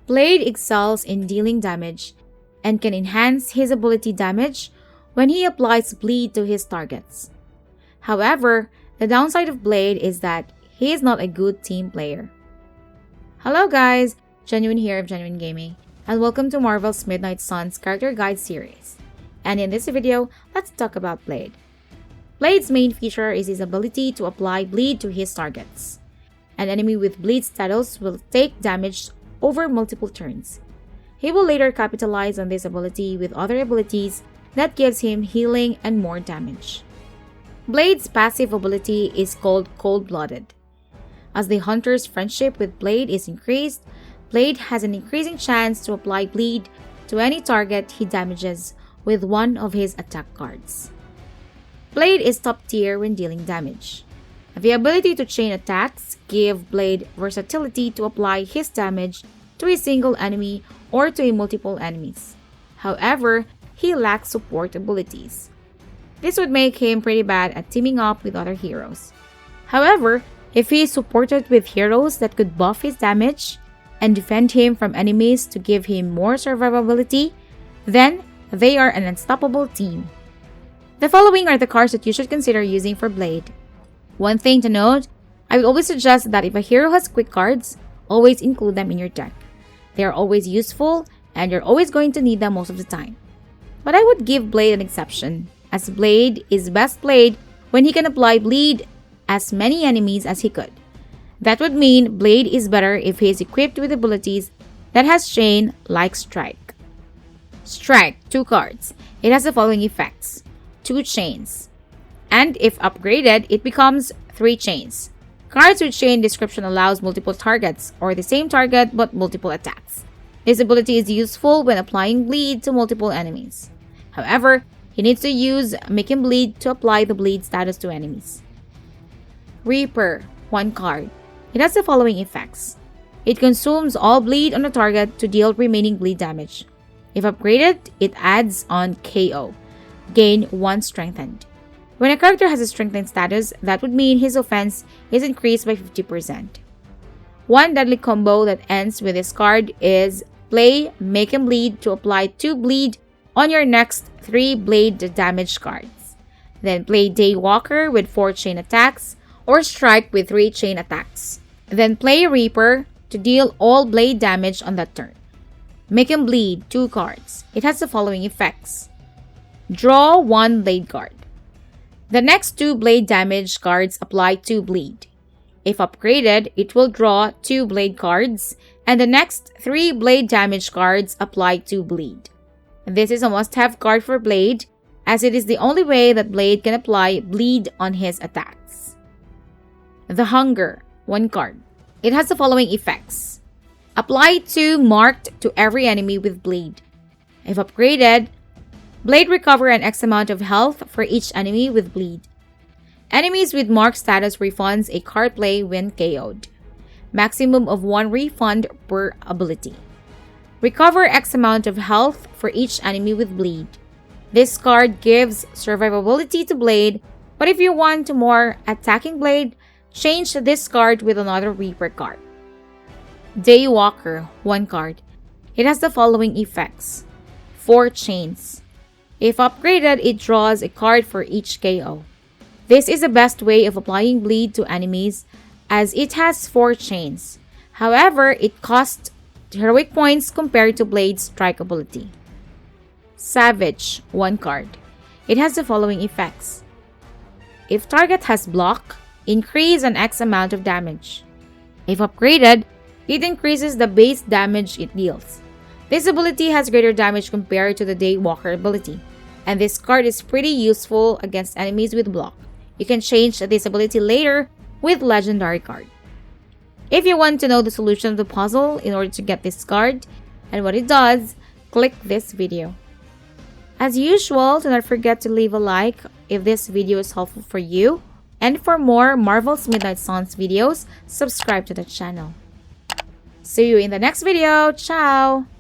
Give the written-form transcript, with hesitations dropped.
Blade excels in dealing damage and can enhance his ability damage when he applies bleed to his targets. However, the downside of Blade is that he is not a good team player. Hello guys, Genuine here of Genuine Gaming, and welcome to Marvel's Midgnight Suns Character Guide series. And in this video, let's talk about Blade. Blade's main feature is his ability to apply bleed to his targets. An enemy with bleed status will take damage over multiple turns. He will later capitalize on this ability with other abilities that gives him healing and more damage. Blade's passive ability is called Cold-Blooded. As the hunter's friendship with Blade is increased, Blade has an increasing chance to apply bleed to any target he damages with one of his attack cards. Blade is top tier when dealing damage. The ability to chain attacks give Blade versatility to apply his damage to a single enemy or to multiple enemies. However, he lacks support abilities. This would make him pretty bad at teaming up with other heroes. However, if he is supported with heroes that could buff his damage and defend him from enemies to give him more survivability, then they are an unstoppable team. The following are the cards that you should consider using for Blade. One thing to note, I would always suggest that if a hero has quick cards, always include them in your deck. They are always useful and you're always going to need them most of the time. But I would give Blade an exception, as Blade is best played when he can apply bleed as many enemies as he could. That would mean Blade is better if he is equipped with abilities that has chain like Strike. Strike, 2 cards. It has the following effects: 2 chains. And if upgraded, it becomes 3 chains. Cards with chain description allows multiple targets, or the same target but multiple attacks. This ability is useful when applying bleed to multiple enemies. However, he needs to use Make Him Bleed to apply the bleed status to enemies. Reaper, 1 card. It has the following effects. It consumes all bleed on the target to deal remaining bleed damage. If upgraded, it adds on KO. Gain 1 strengthened. When a character has a strengthened status, that would mean his offense is increased by 50%. One deadly combo that ends with this card is play Make Him Bleed to apply 2 bleed on your next 3 blade damage cards. Then play Daywalker with 4 chain attacks, or Strike with 3 chain attacks. Then play Reaper to deal all blade damage on that turn. Make Him Bleed, 2 cards. It has the following effects. Draw 1 blade card. The next 2 blade damage cards apply 2 bleed. If upgraded, it will draw 2 blade cards, and the next 3 blade damage cards apply 2 bleed. This is a must-have card for Blade, as it is the only way that Blade can apply bleed on his attacks. The Hunger, 1 card. It has the following effects. Apply 2 marked to every enemy with bleed. If upgraded, Blade recover an X amount of health for each enemy with bleed. Enemies with marked status refunds a card play when KO'd. Maximum of 1 refund per ability. Recover X amount of health for each enemy with bleed. This card gives survivability to Blade, but if you want more attacking Blade, change this card with another Reaper card. Daywalker, 1 card. It has the following effects. 4 chains. If upgraded, it draws a card for each KO. This is the best way of applying bleed to enemies, as it has 4 chains. However, it costs heroic points compared to Blade's Strike ability. Savage, 1 card. It has the following effects. If target has block, increase an X amount of damage. If upgraded, it increases the base damage it deals. This ability has greater damage compared to the Daywalker ability, and this card is pretty useful against enemies with block. You can change this ability later with Legendary card. If you want to know the solution of the puzzle in order to get this card and what it does, click this video. As usual, do not forget to leave a like if this video is helpful for you, and for more Marvel's Midgnight Suns videos, subscribe to the channel. See you in the next video. Ciao!